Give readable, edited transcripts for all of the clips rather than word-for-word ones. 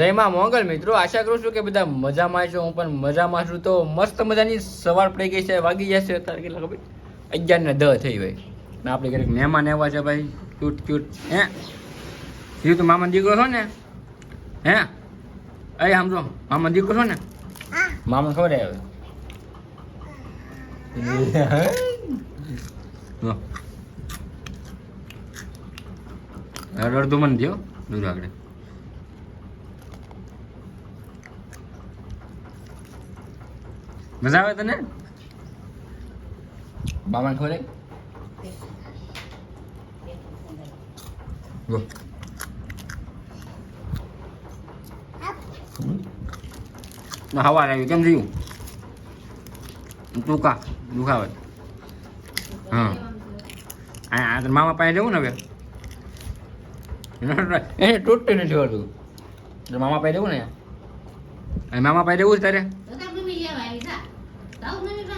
જય માં મોંગલ મિત્રો, આશા કરું છું કે બધા મજામાં છો. હું પણ મજામાં છું. તો મસ્ત મજાની સવાર પડી ગઈ છે, વાગી ગયા છે અત્યારે કેટલા ખબર 11:10 થઈ હોય ને આપણે ઘરે મહેમાન આવ્યા છે ભાઈ, ક્યુટ ક્યુટ. હે જીવ તો મામા દીકરો છો ને? હે અરે સમજો મામા દીકરો છો ને? મામા ખબર આવે અડધું મને દો દૂર આગળ. મજા આવે તને? બાબા ખોરે હવા આવ્યું કેમ થયું? ટૂંકા દુખાવે. હા આ મામા પાસે જવું ને હવે એ તૂટતું નથી હોતું. મામા પાસે જવું ને, મામા પાસે જવું છે તારે?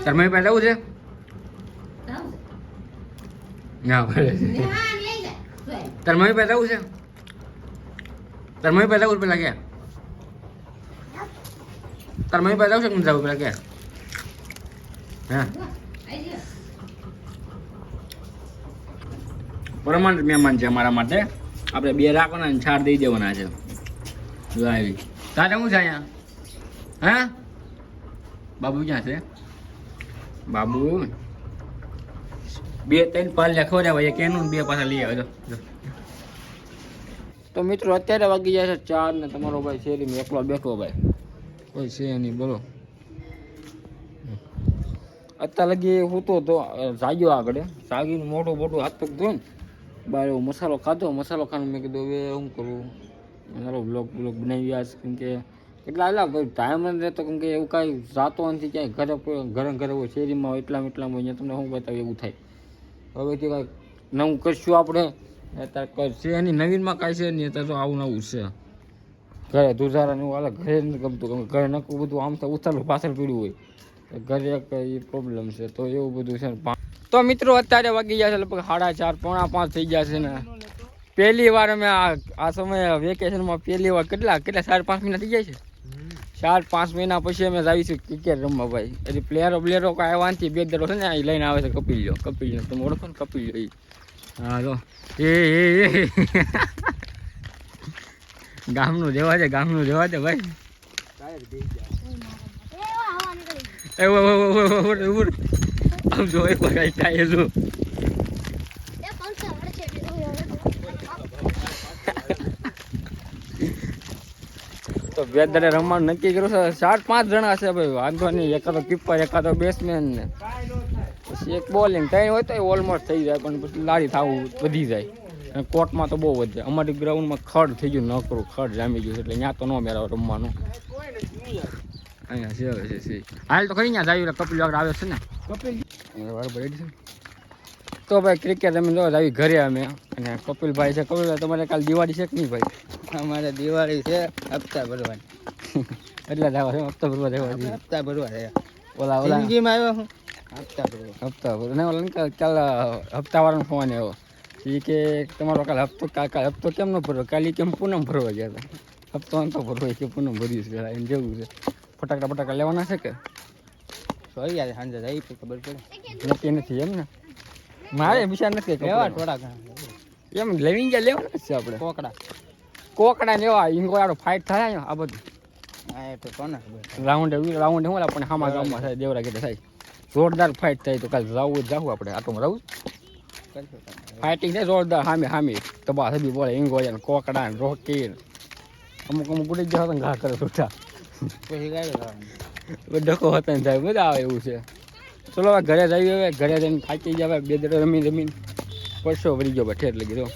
તાર મમ્મી પાસે જવું છે? ના ભલે. તાર મમ્મી પાસે જવું છે? તાર મમ્મી પાસે જવું પેલા ક્યાં? તાર મમ્મી પાસે જવું છે કે જવું પેલા ક્યાં? હા પરમાનન્ટ મહેમાન છે અમારા માટે. આપણે બે રાખવાના ને છાડ દઈ દેવાના છે. જો આવી તારે શું છે અહીંયા? હા બાબુ ક્યાં છે? બાબુ 2-3 પાલ્યા ખવડાવે, એક એનું 2 પાછા લઈ આવે. તો મિત્રો અત્યારે વાગી જાય છે 4 ને તમારો ભાઈ શેરીમાં એકલો બેઠો ભાઈ, કોઈ છે નહીં બોલો. અત્યારે લગી હું તો જાગ્યો આગળ, જાગીને મોટું મોટું હાથ પગ ધોઈને બહાર એવો મસાલો ખાધો. મસાલો ખાવાનું મેં કીધું હવે શું કરવું, મારો બ્લોગ બનાવી આજ. કેમ કે એટલા એટલા ટાઈમ નથી રહેતો, કેમ કે એવું કાંઈ જાતો નથી ક્યાંય. ઘરે હોય શેરીમાં એટલામાં અહીંયા તમને શું બતાવે એવું થાય. હવેથી કાંઈક નવું કરશું આપણે. અત્યારે છે એની નવીનમાં કાંઈ છે નહીં, અત્યારે તો આવું નવું છે. ઘરે દુધારાને એવું હાલે, ઘરે નથી ગમતું. કેમ ઘરે નકું બધું આમ તો ઉથાલું પાછળ પીડ્યું હોય, ઘરે એક એ પ્રોબ્લેમ છે. તો એવું બધું છે ને. તો મિત્રો અત્યારે વાગી ગયા છે લગભગ 4:30-4:45 થઈ ગયા છે ને. પહેલી વાર અમે આ સમયે વેકેશનમાં પહેલી વાર કેટલા 4-5 મહિના થઈ જાય છે. 4-5 મહિના પછી અમે આવીશું ક્રિકેટ રમવા ભાઈ. એટલે પ્લેયરો કાંઈ આવ્યા નથી. બે દરો છે ને એ લઈને આવે છે કપિલ લો તમે ઓળખો ને કપિલ લો? હા તો એ ગામનું જવા દે ભાઈ. આમ જો એક વાર કઈ થાય શું? તો બે દરે રમવાનું નક્કી કર્યું છે. 4-5 જણા છે ભાઈ, વાંધો નહીં. એકાદો કીપર, એકાદો બેટ્સમેન ને પછી એક બોલિંગ. 3 હોય તો ઓલમોસ્ટ થઈ જાય, પણ પછી લારી થવું વધી જાય. અને કોર્ટમાં તો બહુ વધે. અમારી ગ્રાઉન્ડમાં ખડ થઈ ગયું, ન કરું ખડ જામી ગયું એટલે ત્યાં તો ન મેળાવ રમવાનું. અહીંયા છે હાલ તો ખરી ત્યાં જાય કપિલ આગળ આવે છે ને. તો ભાઈ ક્રિકેટ રમી લો આવી ઘરે અમે. અને કપિલભાઈ છે. કપિલભાઈ તમારે કાલ દિવાળી છે કે નહીં ભાઈ? અમારે દિવાળી છે, હપ્તા ભરવાની. એટલે જ આવે છે હપ્તા ભરવા દેવા. હપ્તા ભરવા છે. ઓલા જિંદગીમાં આવ્યો હું હપ્તા ભરવા ને ઓલા કાલ હપ્તા વાળાનો ફોન આવ્યો. એ કે તમારો કાલ હપ્તો કેમ ન ભરવો? કાલે કેમ પૂનમ ભરવા ગયા હતા? હપ્તો તો ભરવો કે પૂનમ ભર્યું છે એને જેવું છે. ફટાકડા લેવાના છે કે સોરી યાર સાંજે જઈ ખબર પડે. નક્કી નથી એમ ને? મારે વિચાર નથી લેવા થોડાક એમ લેવી ગયા લેવાના છે આપણે. કોકડા લેવા ઈંગોળાનો ફાઇટ થાય આ બધું. હા એ તો કોને રાઉન્ડ હું પણ હામા ગામમાં થાય, દેવરા ગેટે થાય. જોરદાર ફાઇટ થાય. તો કાલે જાવું આપણે આટોમાં રહું ફાઇટિંગ થાય જોરદાર. હામે તબા સબી બોલે ઈંગોળા ને કોકડા ને રોકી અમુક ઉડી ગયા હતા ઘા કરે છૂટા પછી ગાડી ડકો હતા ને થાય. મજા આવે એવું છે. ચલો હવે ઘરે જઈએ. હવે ઘરે જઈને થાકી જાય. 2 દડો રમીને પરસો વળી ગયો ઠેર લગી દો.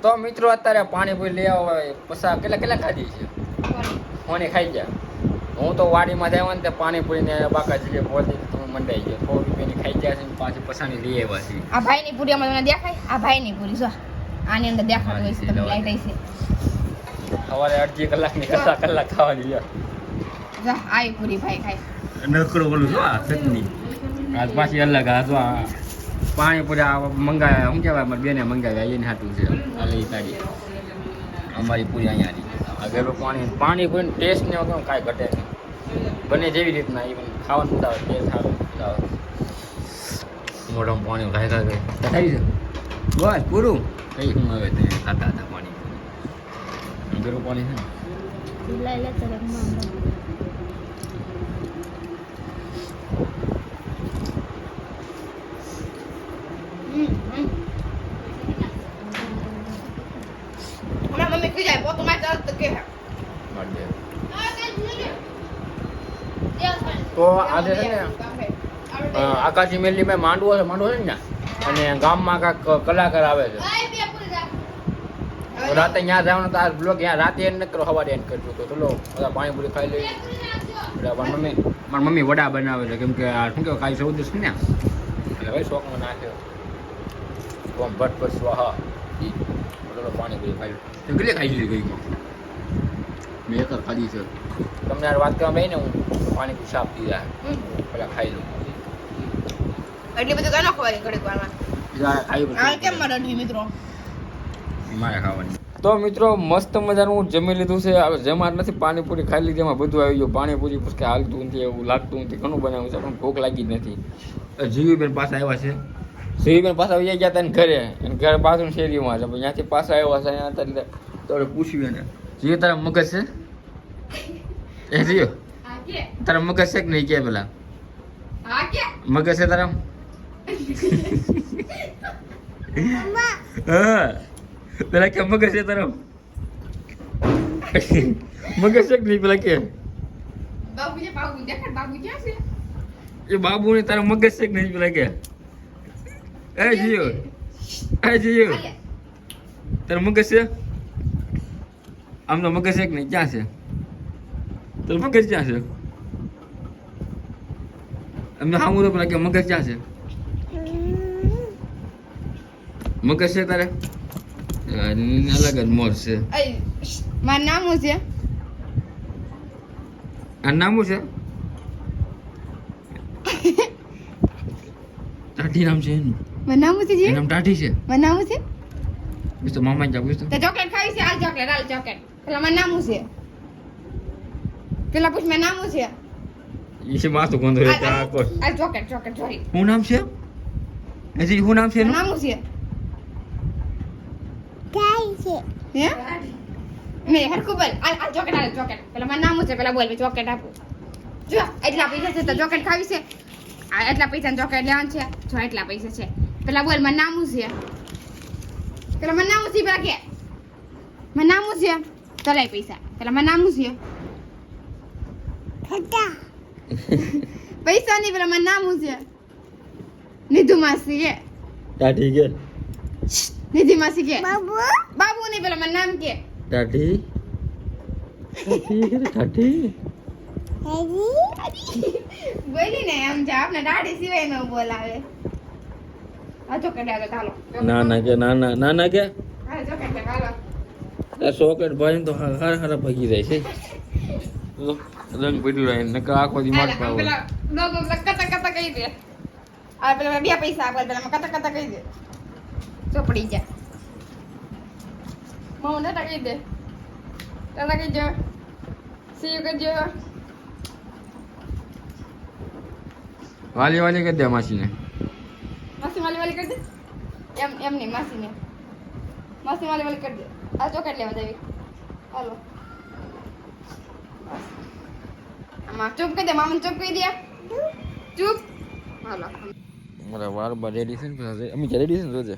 તો મિત્રો અત્યારે પાણીપુરી લઈ આવો. પસા કેટલા ખાધી છે? કોને ખાઈ ગયા? હું તો વાડીમાં જાય ને પાણીપુરીને બાકા જઈએ બોલી તમે મંડાઈ ગયો. 100 રૂપિયાની ખાઈ ગયા છે. પાછી પસાની લઈ આવ્યા છે. આ ભાઈની પૂરી અમને દેખાય. આ ભાઈની પૂરી જો આની અંદર દેખાતું હોય છે. તમે લાઈટ છે સવારે 1.5 કલાકની કલાક ખાવાની યાર. જા આઈ પૂરી ભાઈ ખાય. નકરો બોલું છું આ ચટણી આજ પાછી અલગ. આ જો પાણીપુરી મંગાવ્યા શું કહેવાય? અમારી બેને મંગાવ્યા એને હાટું છે. આ લઈ કાઢી અમારી પૂરી અહીંયા આ ઘેલું પાણી કોઈ ટેસ્ટ ને વગર કાંઈ ઘટે નહીં. બને જેવી રીતના એ પણ ખાવાનું મજા આવે, ટેસ્ટ સારો મજા આવે. મોઢામાં પાણી ખાઈ ખાઈ થઈ છે બસ પૂરું. કઈ શું આવે તે ખાતા હતા પાણી. ઘેલું પાણી છે ને હમણાં મમ્મી કહી જાય પોતું માં ચાલ તો કે તો આજે છે ને આકાશી મેલની મેં માંડવો છે ને અને ગામમાં કાંઈક કલાકાર આવે છે. તો રાતે ત્યાં જવાનું તો આ બ્લોગ ત્યાં રાતે એન્ડ ન કરો, સવારે એન્ડ કરજો. તો ચલો બધા પાણીપુરી ખાઈ લઈએ. મારી મમ્મી વડા બનાવે છે કેમ કે આ શું કહેવાય કાંઈ 14 છે ને એટલે ભાઈ શોખમાં નાખ્યો. ઓમ ભટભટ સ્વાહા ચલો પાણીપુરી ખાઈ લો. કેટલી ખાઈ લીધી ગઈ મેં એક જ ખાધી છે. તમને યાર વાત કરવા બેને હું પાણીપુરી સાફ થઈ જાય પેલા ખાઈ લઉં. એટલી બધી કઈ ન ખવાય ઘડીક વારમાં. આ કેમ મારા મિત્રો મારે ખાવાની. તો મિત્રો મસ્ત મજાનું હું જમી લીધું છે. હવે જમા નથી, પાણીપુરી ખાઈ લીધી, એમાં બધું આવી ગયું. પાણીપુરી પછી હાલતું નથી, એવું લાગતું નથી, ઘણું બનાવ્યું છે પણ ભૂખ લાગી જ નથી. જીવીબેન પાછા આવ્યા છે. જીવીબેન પાછા આવી ગયા હતા ને ઘરે, અને ઘરે પાછું શેરીમાં છે. ત્યાંથી પાછા આવ્યા છે અહીંયા હતા તો પૂછ્યું ને જીવ તારા મગજ છે એ જીવ તારા મગજ છે કે નહીં કે પેલા મગજ છે તારા હા પેલા કે મગજ છે તારા મગજ છે કે નહીં પેલા કે બાબુ દેખાડ બાબુ ક્યાં છે એ બાબુ ને તારા મગજ છે કે નહીં પેલા કે એ જીવ તારા મગજ છે આમ તો મગજ છે કે નહીં ક્યાં છે તારું મગજ ક્યાં છે અમને સામું તો પેલા કે મગજ ક્યાં છે મગજ છે તારે અલગ જ મોર છે મારું નામ શું છે આ નામું છે ટાઢી નામ છે એનું મારું નામ શું છે એનું નામ ટાઢી છે મારું નામ શું છે પૂછ તો મામા જા પૂછ તો તે ચોકલેટ ખાવી છે હાલ ચોકલેટ પેલા મારું નામ શું છે પેલા પૂછ મારું નામ શું છે ઈ માથું ગોંધો રે આ કોસ આ ચોકલેટ સોરી શું નામ છે હજી શું નામ છે એનું નામ શું છે હે મે હરકુ બોલ આ ચોકલેટ પેલા મારું નામ શું છે પેલા બોલ ચોકલેટ આપું જો એટલા પૈસા છે તો ચોકલેટ ખાવી છે આ એટલા પૈસા ચોકલેટ લેવાનું છે જો એટલા પૈસા છે પેલા બોલ મારું નામ શું છે પેલા મારું નામ શું છે પેલા કે મારું નામ શું છે ચલાય પૈસા પેલા મારું નામ શું છે પૈસા નહીં પેલા મારું નામ શું છે નિધુ માસી કે ટાઢી કે નિધિ માસી કે બાબુ નહીં પેલા મારું નામ કે ટાઢી બોલી ને એમ છે આપણે દાઢી સિવાય નો બોલાવે આ ચોકલેટ આગળ ચાલો ના કે આ ચોકલેટ ચાલો આ ચોકલેટ ભાઈ તો હારા ભાગી જાય છે રંગ પડ્યું રહે નકર આખો દી માર પાવ પેલા લોગો કતા કહી દે આ પેલા બે પૈસા આપે પેલા કતા કહી દે ચોપડી જા મો ને કહી દે તને કહી જો સી યુ કરજો વાલી કરી દે માસીને માસી વાલી કરી દે એમ નહીં માસી વાલી કરી દે આ ચોકલેટ લેવા દેવી હાલો આમાં ચૂપ કરી દે મામા ચૂપ કરી દે ચૂપ હાલો મારા વાર બાર રેડી છે ને અમે રેડી છે ને રોજે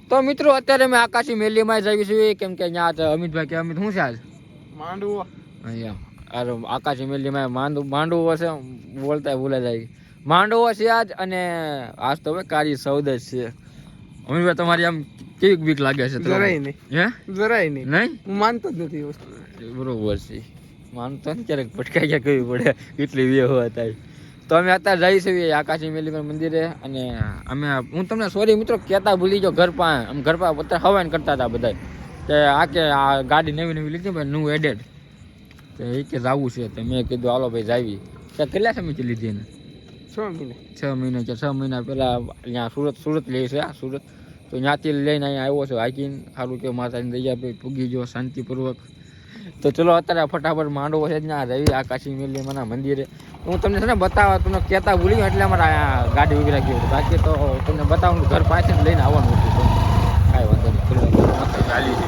તો મિત્રો અત્યારે મેં આકાશી મેલીમાં જ આવી છું કેમ કે અહીંયા અમિતભાઈ કે અમિત શું છે આજ માંડવો અહીંયા આકાશી મેલીમાં માંડવો છે બોલતા ભૂલા જાય માંડવો છે આજ અને આજ તો હવે કાળી સૌદ જ છે અમિતભાઈ તમારી આમ કેવી બીક લાગે છે જરાય નહીં જરાય નહીં નહીં હું માનતો જ નથી વસ્તુ બરોબર છે માનતો ને ક્યારેક ભટકાઈ ગયા કરવી પડે એટલી વ્યવ હતા તો અમે અત્યારે જઈ છીએ આકાશી મેલીમાં મંદિરે અને અમે હું તમને સોરી મિત્રો કહેતા ભૂલી જાઓ ઘર પાસે આમ ઘર પાસે અત્યારે હવાન કરતા હતા બધા કે આ ગાડી નવી લીધી ભાઈ ન્યૂ એડેડ તો એ કે જવું છે તો મેં કીધું હાલો ભાઈ જાવી ત્યાં કેટલા સમયથી લીધી એને 6 મહિના 6 મહિના કે 6 મહિના પહેલાં અહીંયા સુરત લે છે સુરત તો ત્યાંથી લઈને અહીંયા આવ્યો છું હાઈકિંગ. સારું કે માતાની દયા ભાઈ પૂગી ગયો શાંતિપૂર્વક. તો ચલો અત્યારે ફટાફટ માંડવો છે ત્યાં રવિ આકાશી મેલીમાના મંદિરે. હું તમને છે ને બતાવવા તમને કહેતા ભૂલી ગયો એટલે અમારે અહીંયા ગાડી ઉભી રાખી હતી. બાકી તો તમને બતાવવાનું ઘર પાસે લઈને આવવાનું હતું. કાંઈ વાંધો નહીં ચાલી છે.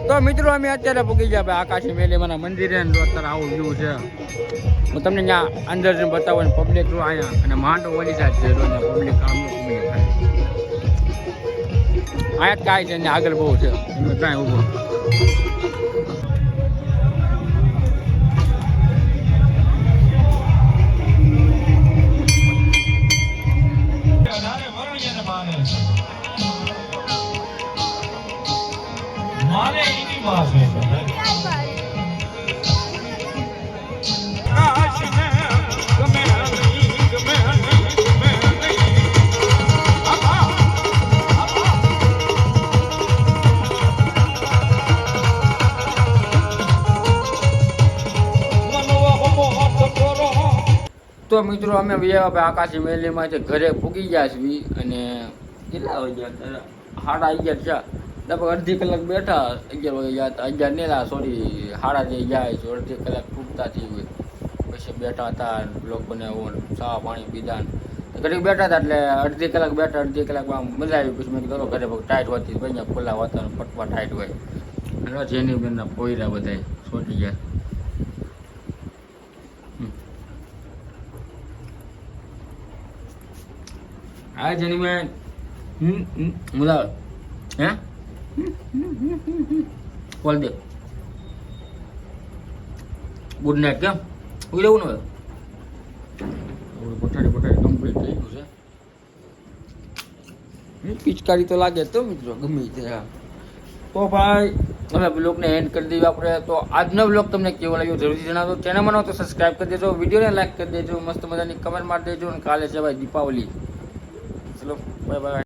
તો મિત્રો અમે અત્યારે પૂગી ગયા ભાઈ આકાશી મેલીમાના મંદિરે. અત્યારે આવું વ્યૂ છે. હું તમને ત્યાં અંદર જઈને બતાવવાનું પબ્લિક અહીંયા અને માંડો વળી જાય છે પબ્લિક પબ્લિક થાય અહીંયા જ કાંઈ છે ને આગળ બહુ છે એમને કાંઈ ઊભો. તો મિત્રો અમે આકાશી મેલીમાંથી ઘરે પૂગી ગયા છીએ અને કેટલા વાગ્યા 11:30 છે. લગભગ અડધી કલાક બેઠા 11 વાગે ગયા હતા. 11 નહીં સોરી 11:30 જાય છે. અડધી કલાક પૂગતા થઈ હોય પછી બેઠા હતા લોકોને ચા પાણી પીધા ઘડીક બેઠા હતા એટલે અડધી કલાક બેઠા. અડધી કલાકમાં મજા આવી. પછી મેં કીધું ઘરે ટાઈટ હોતી અહીંયા ખુલ્લા વાતાવરણ પટવા ટાઈટ હોય અને જેની બેનના પોયરા બધા છોટી ગયા. આ જેની મેં મુલા હે બોલ દે ગુડ નાઇટ કેમ ઉઈ રહેવું ને પઠાડી કમ્પ્લીટ થઈ ગયું છે. પિચકારી તો લાગે તો મિત્રો ગમે તે. તો ભાઈ અમે બ્લોગને એન્ડ કરી દઈએ આપણે. તો આજનો બ્લોગ તમને કેવો લાગ્યો જરૂરથી જણાવજો. ચેનલમાં ન તો સબસ્ક્રાઈબ કરી દેજો, વિડીયોને લાઈક કરી દેજો, મસ્ત મજાની કમેન્ટ મારી દેજો. અને કાલે છે ભાઈ દીપાવલી. ચલો બાય બાય.